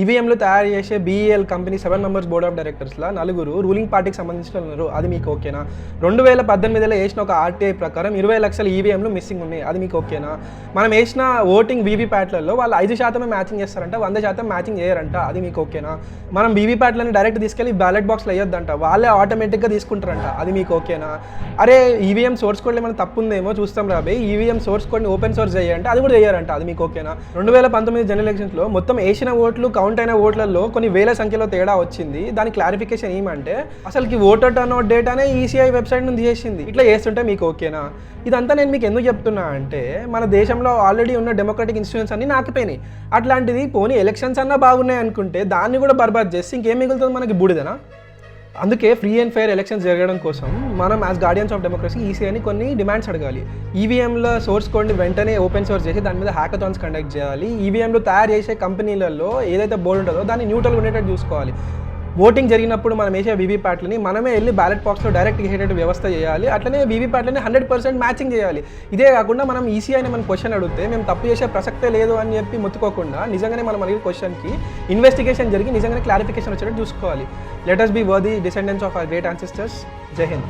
ఈవీఎంలు తయారు చేసే BEL company 7 members board of డైరెక్టర్స్లో నలుగురు రూలింగ్ పార్టీకి సంబంధించిన ఉన్నారు. అది మీకు ఓకేనా? 2018లో వేసిన ఒక ఆర్టీఐ ప్రకారం 20 లక్షల ఈవీఎంలు మిస్సింగ్ ఉన్నాయి. అది మీకు ఓకేనా? మనం వేసిన ఓటింగ్ వీవీప్యాట్లలో వాళ్ళు 5% మ్యాచింగ్ చేస్తారంట, 100% మ్యాచింగ్ చేయరంట. అది మీకు ఓకేనా? మనం వీవీప్యాట్లని డైరెక్ట్ తీసుకెళ్ళి బ్యాలెట్ బాక్స్లో వేయొద్దంట, వాళ్ళే ఆటోమేటిక్గా తీసుకుంటారంట. అది మీకు ఓకేనా? అరే ఈవీఎం సోర్స్ కోడ్లో ఏమైనా తప్పు ఉందేమో చూస్తాం రాబోయే, ఈవీఎం సోర్స్ కోడ్ని ఓపెన్ సోర్స్ చేయాలంటే అది కూడా చేయరంట. అది మీకు ఓకేనా? 2019 జనరల్ ఎలక్షన్స్లో మొత్తం వేసిన ఓట్లు కౌంట్ అయిన ఓట్లలో కొన్ని వేల సంఖ్యలో తేడా వచ్చింది. దాని క్లారిఫికేషన్ ఏమంటే అసలుకి ఓటర్ టర్న్అవుట్ డేటానే ఈసీఐ వెబ్సైట్ నుంచి చేసింది. ఇట్లా చేస్తుంటే మీకు ఓకేనా? ఇదంతా నేను మీకు ఎందుకు చెప్తున్నా అంటే మన దేశంలో ఆల్రెడీ ఉన్న డెమోక్రటిక్ ఇన్స్టిట్యూషన్స్ అన్ని నాకిపోయినాయి. అట్లాంటిది పోనీ ఎలక్షన్స్ అన్నా బాగున్నాయి అనుకుంటే దాన్ని కూడా బర్బాద్ చేసి ఇంకేం మిగులుతుంది మనకి? బూడిదనా? అందుకే ఫ్రీ అండ్ ఫెయిర్ ఎలక్షన్స్ జరగడం కోసం మనం యాజ్ గార్డియన్స్ ఆఫ్ డెమోక్రసీ ఈసీఐని కొన్ని డిమాండ్స్ అడగాలి. ఈవీఎంల సోర్స్ కోడ్ని వెంటనే ఓపెన్ సోర్స్ చేసి దాని మీద హ్యాకథాన్స్ కండక్ట్ చేయాలి. ఈవీఎంలు తయారు చేసే కంపెనీలలో ఏదైతే బోర్డు ఉంటుందో దాన్ని న్యూట్రల్ ఉండేటట్టు చూసుకోవాలి. ఓటింగ్ జరిగినప్పుడు మనం వేసే వీవీప్యాట్లని మనమే వెళ్ళి బ్యాలెట్ బాక్స్లో డైరెక్ట్ వేసేటట్టు వ్యవస్థ చేయాలి. అట్లనే వీవీప్యాట్లని 100% మ్యాచింగ్ చేయాలి. ఇదే కాకుండా మనం ఈసీఐని మనం క్వశ్చన్ అడిగితే మేము తప్పు చేసే ప్రసక్తే లేదు అని చెప్పి మొత్తుకోకుండా నిజంగానే మనం అడిగే క్వశ్చన్కి ఇన్వెస్టిగేషన్ జరిగి నిజంగానే క్లారిఫికేషన్ వచ్చేటట్టు చూసుకోవాలి. Let us be worthy descendants of our great ancestors. జై హింద్.